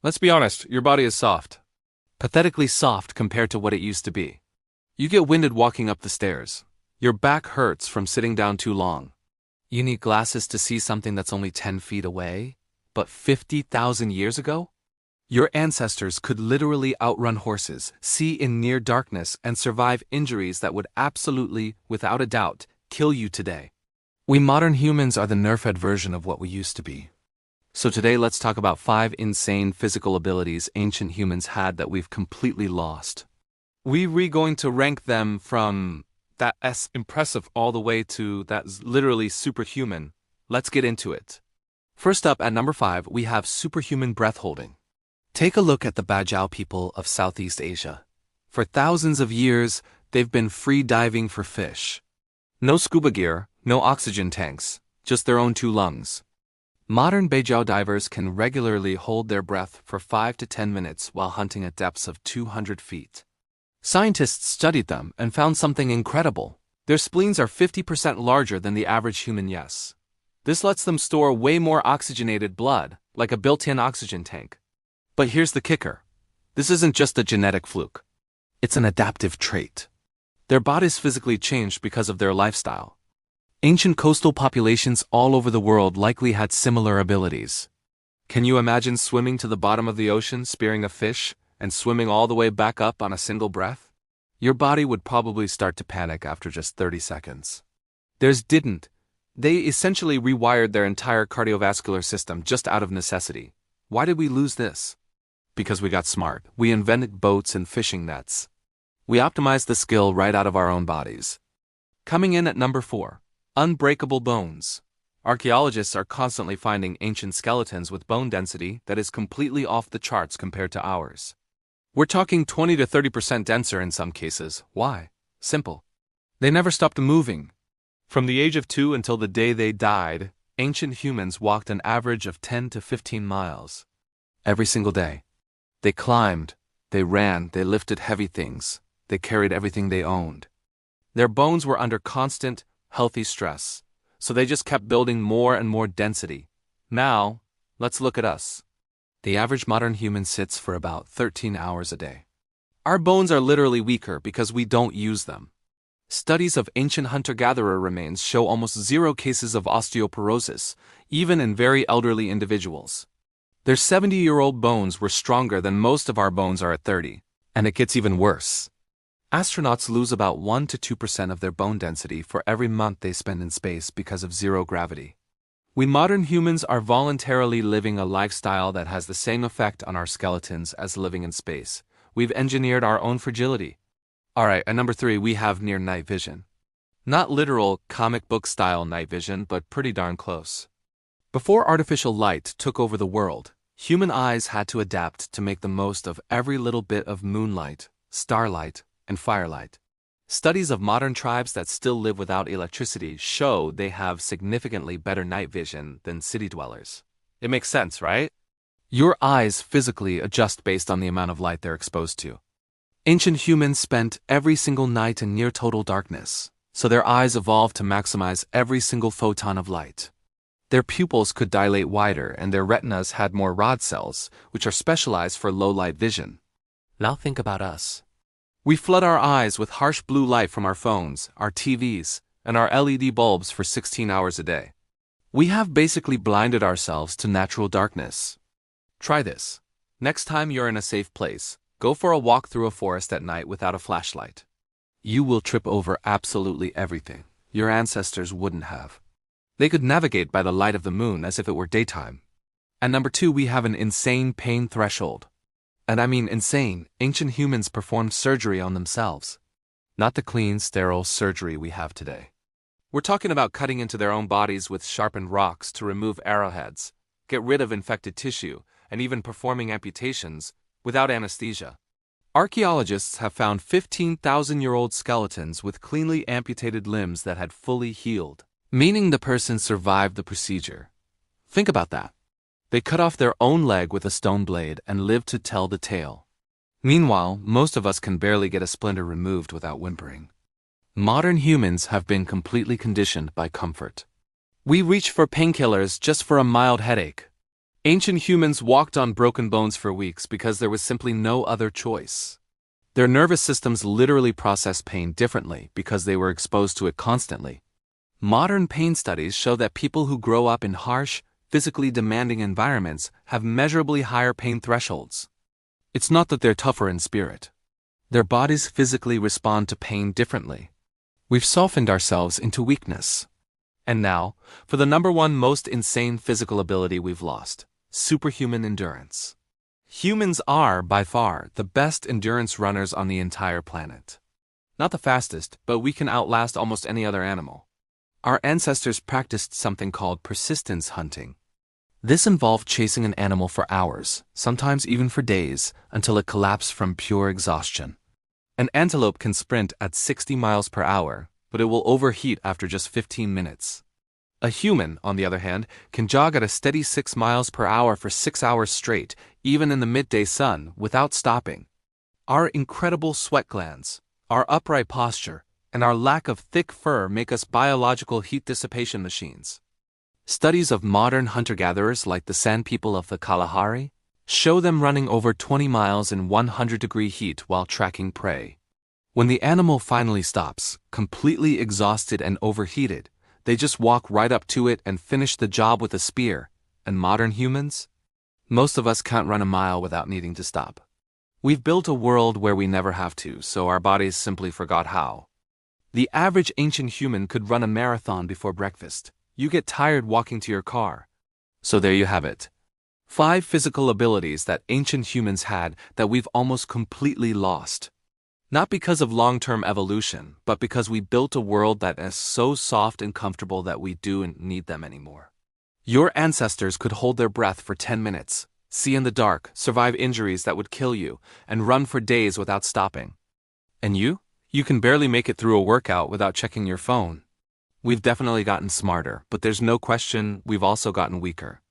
Let's be honest, your body is soft. Pathetically soft compared to what it used to be. You get winded walking up the stairs. Your back hurts from sitting down too long. You need glasses to see something that's only 10 feet away? But 50,000 years ago? Your ancestors could literally outrun horses, see in near darkness, and survive injuries that would absolutely, without a doubt, kill you today. We modern humans are the nerf-ed version of what we used to be. So today let's talk about 5 insane physical abilities ancient humans had that we've completely lost. We're going to rank them from that's impressive all the way to that's literally superhuman. Let's get into it. First up at number 5, we have superhuman breath holding. Take a look at the Bajau people of Southeast Asia. For thousands of years, they've been free diving for fish. No scuba gear, no oxygen tanks, just their own 2 lungs. Modern Bajau divers can regularly hold their breath for 5 to 10 minutes while hunting at depths of 200 feet. Scientists studied them and found something incredible. Their spleens are 50% larger than the average human. Yes. This lets them store way more oxygenated blood, like a built-in oxygen tank. But here's the kicker. This isn't just a genetic fluke. It's an adaptive trait. Their bodies physically changed because of their lifestyle. Ancient coastal populations all over the world likely had similar abilities. Can you imagine swimming to the bottom of the ocean, spearing a fish, and swimming all the way back up on a single breath? Your body would probably start to panic after just 30 seconds. Theirs didn't. They essentially rewired their entire cardiovascular system just out of necessity. Why did we lose this? Because we got smart. We invented boats and fishing nets. We optimized the skill right out of our own bodies. Coming in at number 4. Unbreakable bones. Archaeologists are constantly finding ancient skeletons with bone density that is completely off the charts compared to ours. We're talking 20 to 30% denser in some cases. Why? Simple. They never stopped moving. From the age of 2 until the day they died, ancient humans walked an average of 10 to 15 miles. Every single day. They climbed, they ran, they lifted heavy things, they carried everything they owned. Their bones were under constant, healthy stress, so they just kept building more and more density. Now, let's look at us. The average modern human sits for about 13 hours a day. Our bones are literally weaker because we don't use them. Studies of ancient hunter-gatherer remains show almost 0 cases of osteoporosis, even in very elderly individuals. Their 70-year-old bones were stronger than most of our bones are at 30, and it gets even worse. Astronauts lose about 1 to 2% of their bone density for every month they spend in space because of 0 gravity. We modern humans are voluntarily living a lifestyle that has the same effect on our skeletons as living in space. We've engineered our own fragility. Alright, at number 3 we have near night vision. Not literal comic book style night vision, but pretty darn close. Before artificial light took over the world, human eyes had to adapt to make the most of every little bit of moonlight, starlight, and firelight. Studies of modern tribes that still live without electricity show they have significantly better night vision than city dwellers. It makes sense, right? Your eyes physically adjust based on the amount of light they're exposed to. Ancient humans spent every single night in near total darkness, so their eyes evolved to maximize every single photon of light. Their pupils could dilate wider and their retinas had more rod cells, which are specialized for low-light vision. Now think about us. We flood our eyes with harsh blue light from our phones, our TVs, and our LED bulbs for 16 hours a day. We have basically blinded ourselves to natural darkness. Try this. Next time you're in a safe place, go for a walk through a forest at night without a flashlight. You will trip over absolutely everything your ancestors wouldn't have. They could navigate by the light of the moon as if it were daytime. At number 2 we have an insane pain threshold. And I mean insane. Ancient humans performed surgery on themselves. Not the clean, sterile surgery we have today. We're talking about cutting into their own bodies with sharpened rocks to remove arrowheads, get rid of infected tissue, and even performing amputations without anesthesia. Archaeologists have found 15,000-year-old skeletons with cleanly amputated limbs that had fully healed, meaning the person survived the procedure. Think about that. They cut off their own leg with a stone blade and lived to tell the tale. Meanwhile, most of us can barely get a splinter removed without whimpering. Modern humans have been completely conditioned by comfort. We reach for painkillers just for a mild headache. Ancient humans walked on broken bones for weeks because there was simply no other choice. Their nervous systems literally process pain differently because they were exposed to it constantly. Modern pain studies show that people who grow up in harsh, physically demanding environments have measurably higher pain thresholds. It's not that they're tougher in spirit. Their bodies physically respond to pain differently. We've softened ourselves into weakness. And now, for the number one most insane physical ability we've lost: superhuman endurance. Humans are, by far, the best endurance runners on the entire planet. Not the fastest, but we can outlast almost any other animal. Our ancestors practiced something called persistence hunting. This involved chasing an animal for hours, sometimes even for days, until it collapsed from pure exhaustion. An antelope can sprint at 60 miles per hour, but it will overheat after just 15 minutes. A human, on the other hand, can jog at a steady 6 miles per hour for 6 hours straight, even in the midday sun, without stopping. Our incredible sweat glands, our upright posture, and our lack of thick fur make us biological heat dissipation machines. Studies of modern hunter-gatherers like the San people of the Kalahari show them running over 20 miles in 100-degree heat while tracking prey. When the animal finally stops, completely exhausted and overheated, they just walk right up to it and finish the job with a spear. And modern humans? Most of us can't run a mile without needing to stop. We've built a world where we never have to, so our bodies simply forgot how. The average ancient human could run a marathon before breakfast. You get tired walking to your car. So there you have it. 5 physical abilities that ancient humans had that we've almost completely lost. Not because of long-term evolution, but because we built a world that is so soft and comfortable that we don't need them anymore. Your ancestors could hold their breath for 10 minutes, see in the dark, survive injuries that would kill you, and run for days without stopping. And you? You can barely make it through a workout without checking your phone. We've definitely gotten smarter, but there's no question we've also gotten weaker.